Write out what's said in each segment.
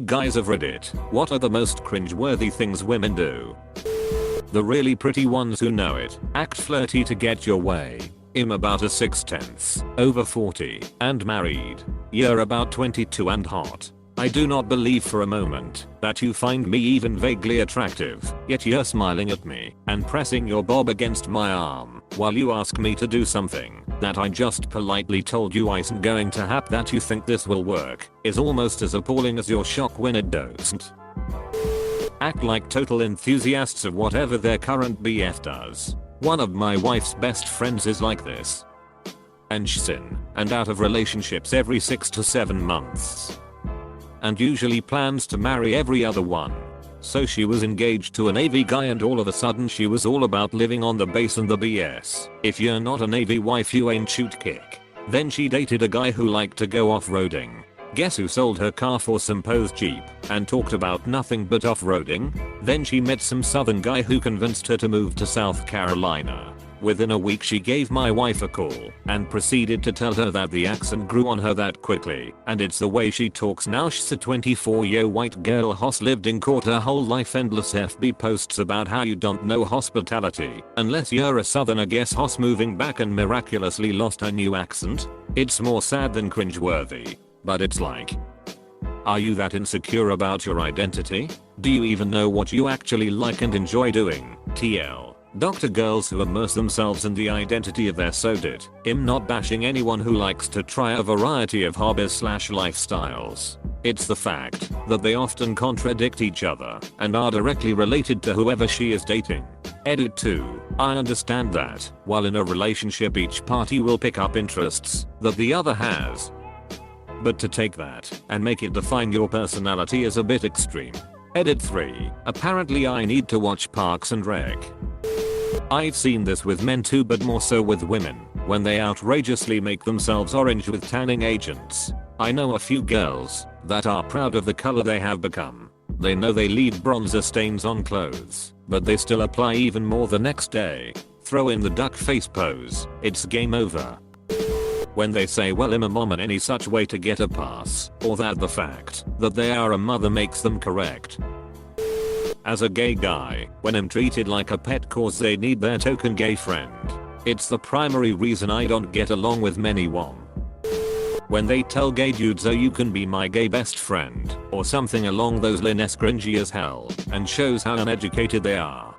Guys of Reddit, what are the most cringe-worthy things women do? The really pretty ones who know it, act flirty to get your way. I'm about a 6/10, over 40, and married. You're about 22 and hot. I do not believe for a moment that you find me even vaguely attractive, yet you're smiling at me and pressing your bob against my arm while you ask me to do something that I just politely told you isn't going to happen. That you think this will work is almost as appalling as your shock when it doesn't. Act like total enthusiasts of whatever their current BF does. One of my wife's best friends is like this. And she's in and out of relationships every 6 to 7 months. And usually plans to marry every other one. So she was engaged to a Navy guy and all of a sudden she was all about living on the base and the BS. If you're not a Navy wife you ain't shoot kick. Then she dated a guy who liked to go off-roading. Guess who sold her car for some posed Jeep and talked about nothing but off-roading? Then she met some southern guy who convinced her to move to South Carolina. Within a week she gave my wife a call and proceeded to tell her that the accent grew on her that quickly and it's the way she talks now. She's a 24-year white girl hoss lived in court her whole life. Endless FB posts about how you don't know hospitality unless you're a southerner. Guess hoss moving back and miraculously lost her new accent. It's more sad than cringeworthy, but it's like, are you that insecure about your identity? Do you even know what you actually like and enjoy doing? TL. Doctor girls who immerse themselves in the identity of their sodit. I'm not bashing anyone who likes to try a variety of hobbies/lifestyles. It's the fact that they often contradict each other and are directly related to whoever she is dating. Edit 2. I understand that while in a relationship each party will pick up interests that the other has. But to take that and make it define your personality is a bit extreme. Edit 3. Apparently I need to watch Parks and Rec. I've seen this with men too, but more so with women when they outrageously make themselves orange with tanning agents. I know a few girls that are proud of the color they have become. They know they leave bronzer stains on clothes, but they still apply even more the next day. Throw in the duck face pose, it's game over. When they say well I'm a mom in any such way to get a pass, or that the fact that they are a mother makes them correct. As a gay guy, when I'm treated like a pet cause they need their token gay friend. It's the primary reason I don't get along with many women. When they tell gay dudes oh you can be my gay best friend, or something along those lines, cringy as hell, and shows how uneducated they are.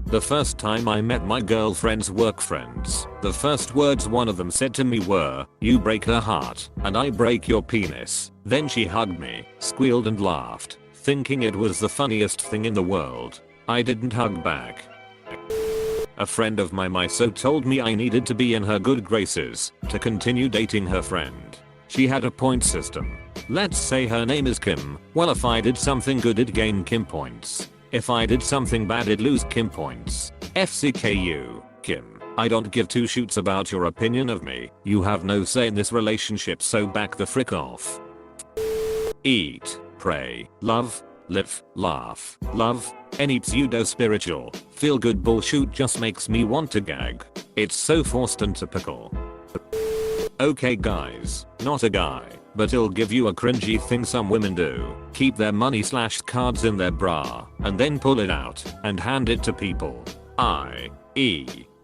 The first time I met my girlfriend's work friends, the first words one of them said to me were, "You break her heart, and I break your penis." Then she hugged me, squealed and laughed, thinking it was the funniest thing in the world. I didn't hug back. A friend of my miso told me I needed to be in her good graces to continue dating her friend. She had a point system. Let's say her name is Kim. Well, if I did something good it'd gain Kim points. If I did something bad it'd lose Kim points. FCKU, Kim. I don't give two shoots about your opinion of me. You have no say in this relationship, so back the frick off. Eat, pray, love, live, laugh, love. Any pseudo spiritual, feel good bullshit just makes me want to gag. It's so forced and typical. Okay guys, not a guy, but it'll give you a cringy thing some women do. Keep their money/cards in their bra and then pull it out and hand it to people.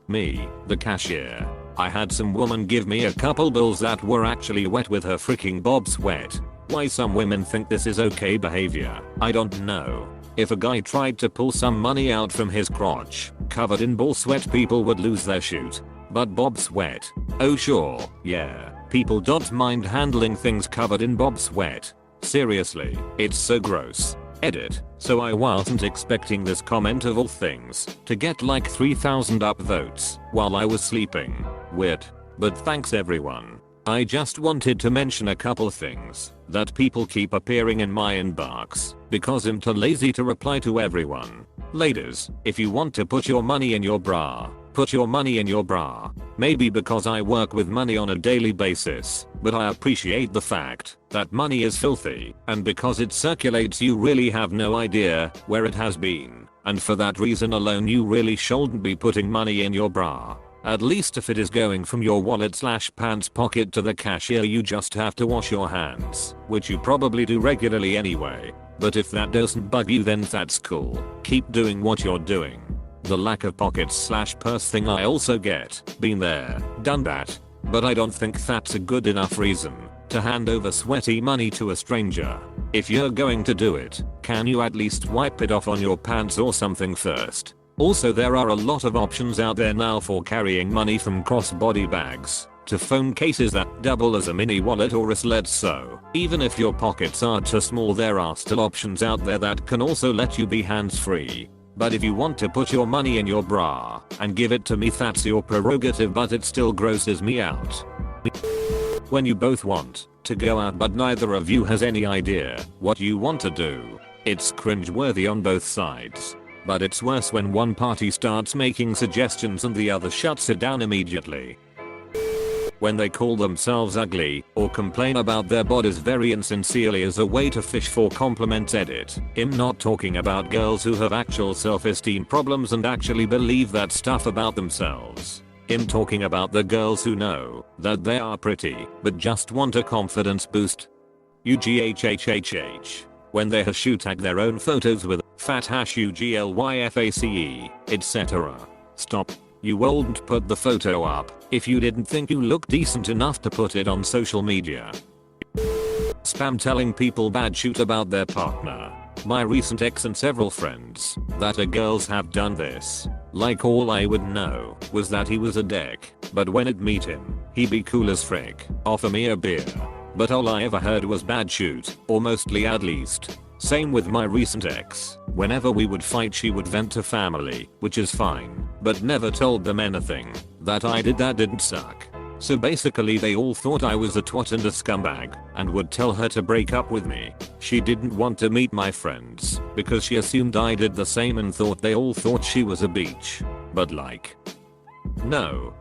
Me, the cashier. I had some woman give me a couple bills that were actually wet with her freaking bob sweat. Why some women think this is okay behavior, I don't know. If a guy tried to pull some money out from his crotch, covered in ball sweat, people would lose their shoot. But bob sweat? Oh sure, yeah, people don't mind handling things covered in bob sweat. Seriously, it's so gross. Edit. So I wasn't expecting this comment of all things to get like 3,000 upvotes while I was sleeping. Weird. But thanks everyone. I just wanted to mention a couple things that people keep appearing in my inbox because I'm too lazy to reply to everyone. Ladies, if you want to put your money in your bra, put your money in your bra. Maybe because I work with money on a daily basis, but I appreciate the fact that money is filthy, and because it circulates you really have no idea where it has been, and for that reason alone you really shouldn't be putting money in your bra. At least if it is going from your wallet/pants pocket to the cashier you just have to wash your hands, which you probably do regularly anyway. But if that doesn't bug you then that's cool. Keep doing what you're doing. The lack of pockets/purse thing I also get. Been there, done that. But I don't think that's a good enough reason to hand over sweaty money to a stranger. If you're going to do it, can you at least wipe it off on your pants or something first? Also there are a lot of options out there now for carrying money, from crossbody bags to phone cases that double as a mini wallet or a sled. So even if your pockets are too small there are still options out there that can also let you be hands-free. But if you want to put your money in your bra and give it to me that's your prerogative, but it still grosses me out. When you both want to go out but neither of you has any idea what you want to do. It's cringeworthy on both sides. But it's worse when one party starts making suggestions and the other shuts it down immediately. When they call themselves ugly or complain about their bodies very insincerely as a way to fish for compliments. Edit. I'm not talking about girls who have actual self-esteem problems and actually believe that stuff about themselves. I'm talking about the girls who know that they are pretty but just want a confidence boost. UGHHHH. When they hashtag their own photos with fat #UGLYFACE, etc. Stop. You wouldn't put the photo up if you didn't think you look decent enough to put it on social media. Spam telling people bad shit about their partner. My recent ex and several friends that are girls have done this. Like all I would know was that he was a dick, but when I'd meet him, he'd be cool as frick, offer me a beer. But all I ever heard was bad shit, or mostly at least. Same with my recent ex. Whenever we would fight she would vent to family, which is fine, but never told them anything that I did that didn't suck. So basically they all thought I was a twat and a scumbag and would tell her to break up with me. She didn't want to meet my friends because she assumed I did the same and thought they all thought she was a bitch. But like, no.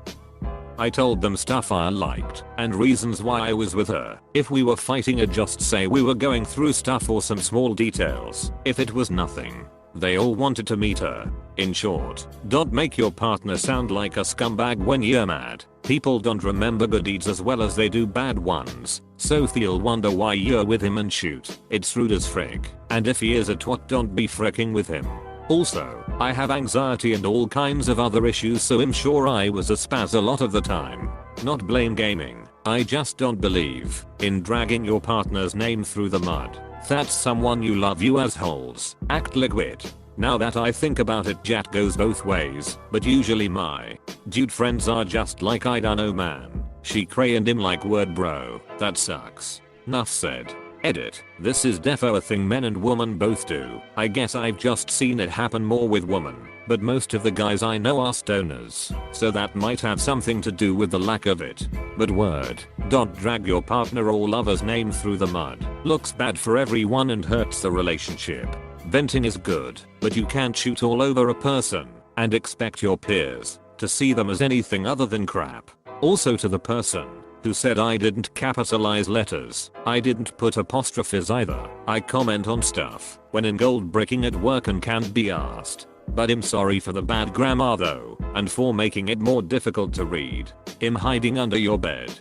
I told them stuff I liked and reasons why I was with her. If we were fighting, I'd just say we were going through stuff or some small details. If it was nothing, they all wanted to meet her. In short, don't make your partner sound like a scumbag when you're mad. People don't remember good deeds as well as they do bad ones, so they'll wonder why you're with him and shoot. It's rude as frick. And if he is a twat, don't be fricking with him. Also, I have anxiety and all kinds of other issues, so I'm sure I was a spaz a lot of the time. Not blame gaming. I just don't believe in dragging your partner's name through the mud. That's someone you love, you assholes. Act liquid. Now that I think about it, Jat goes both ways, but usually my dude friends are just like, I don't know man. She crayoned him like word bro. That sucks. Nuff said. Edit. This is defo a thing men and women both do. I guess I've just seen it happen more with women, but most of the guys I know are stoners, so that might have something to do with the lack of it. But word, don't drag your partner or lover's name through the mud. Looks bad for everyone and hurts the relationship. Venting is good, but you can't shoot all over a person and expect your peers to see them as anything other than crap. Also, to the person who said I didn't capitalize letters, I didn't put apostrophes either. I comment on stuff when in gold bricking at work and can't be asked. But I'm sorry for the bad grammar though, and for making it more difficult to read. I'm hiding under your bed.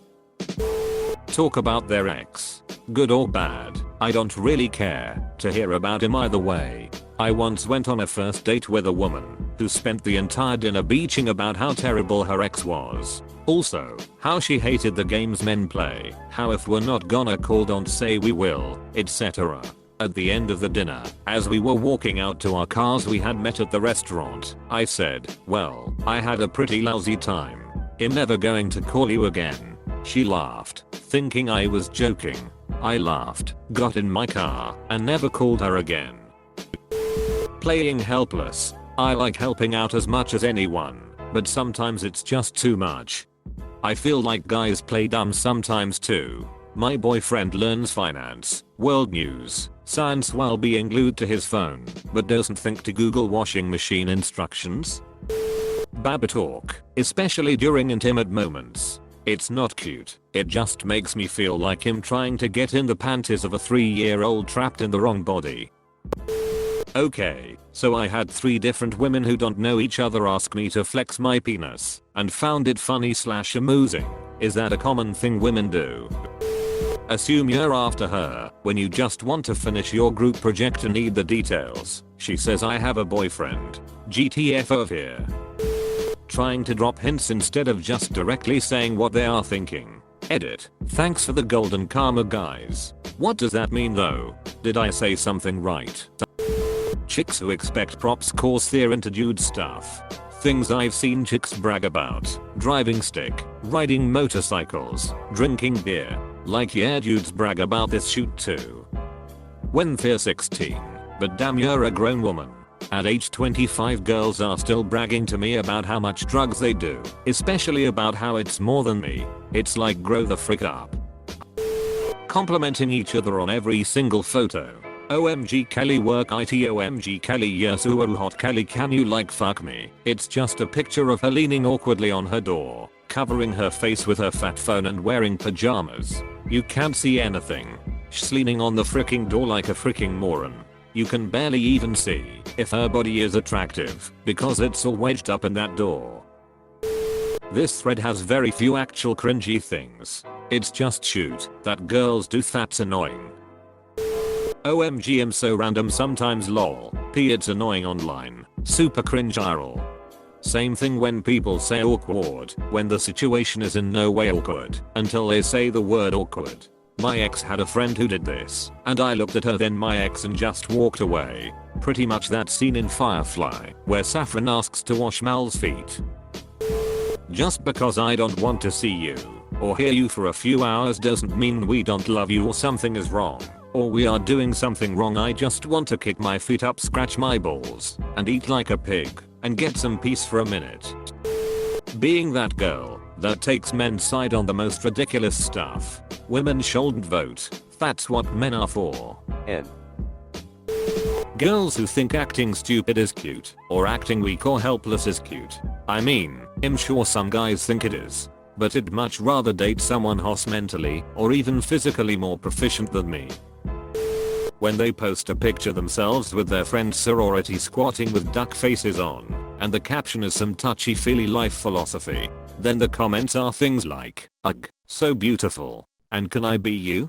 Talk about their ex. Good or bad, I don't really care to hear about him either way. I once went on a first date with a woman who spent the entire dinner bitching about how terrible her ex was. Also, how she hated the games men play, how if we're not gonna call don't say we will, etc. At the end of the dinner, as we were walking out to our cars we had met at the restaurant, I said, well, I had a pretty lousy time. I'm never going to call you again. She laughed, thinking I was joking. I laughed, got in my car, and never called her again. Playing helpless. I like helping out as much as anyone, but sometimes it's just too much. I feel like guys play dumb sometimes too. My boyfriend learns finance, world news, science while being glued to his phone, but doesn't think to Google washing machine instructions. Baba talk, especially during intimate moments. It's not cute, it just makes me feel like him trying to get in the panties of a 3-year-old trapped in the wrong body. Okay, so I had 3 different women who don't know each other ask me to flex my penis and found it funny / amusing. Is that a common thing women do? Assume you're after her when you just want to finish your group project and need the details. She says I have a boyfriend. GTFO here. Trying to drop hints instead of just directly saying what they are thinking. Edit. Thanks for the golden karma guys. What does that mean though? Did I say something right? Chicks who expect props cause they're into dude stuff. Things I've seen chicks brag about. Driving stick, riding motorcycles, drinking beer. Like yeah dudes brag about this shoot too. When they're 16, but damn you're a grown woman. At age 25 girls are still bragging to me about how much drugs they do, especially about how it's more than me. It's like grow the frick up. Complimenting each other on every single photo. OMG Kelly work IT OMG Kelly yes ooh hot Kelly can you like fuck me. It's just a picture of her leaning awkwardly on her door, covering her face with her fat phone and wearing pajamas. You can't see anything. She's leaning on the freaking door like a freaking moron. You can barely even see if her body is attractive because it's all wedged up in that door. This thread has very few actual cringy things. It's just shoot that girls do that's annoying. OMG I'm so random sometimes lol. P it's annoying online. Super cringe IRL. Same thing when people say awkward when the situation is in no way awkward until they say the word awkward. My ex had a friend who did this, and I looked at her then my ex and just walked away. Pretty much that scene in Firefly where Saffron asks to wash Mal's feet. Just because I don't want to see you or hear you for a few hours doesn't mean we don't love you or something is wrong. Or we are doing something wrong. I just want to kick my feet up, scratch my balls, and eat like a pig, and get some peace for a minute. Being that girl that takes men's side on the most ridiculous stuff. Women shouldn't vote. That's what men are for. N. Girls who think acting stupid is cute, or acting weak or helpless is cute. I mean, I'm sure some guys think it is. But I'd much rather date someone who's mentally or even physically more proficient than me. When they post a picture themselves with their friend's sorority squatting with duck faces on, and the caption is some touchy-feely life philosophy, then the comments are things like, ugh, so beautiful, and can I be you?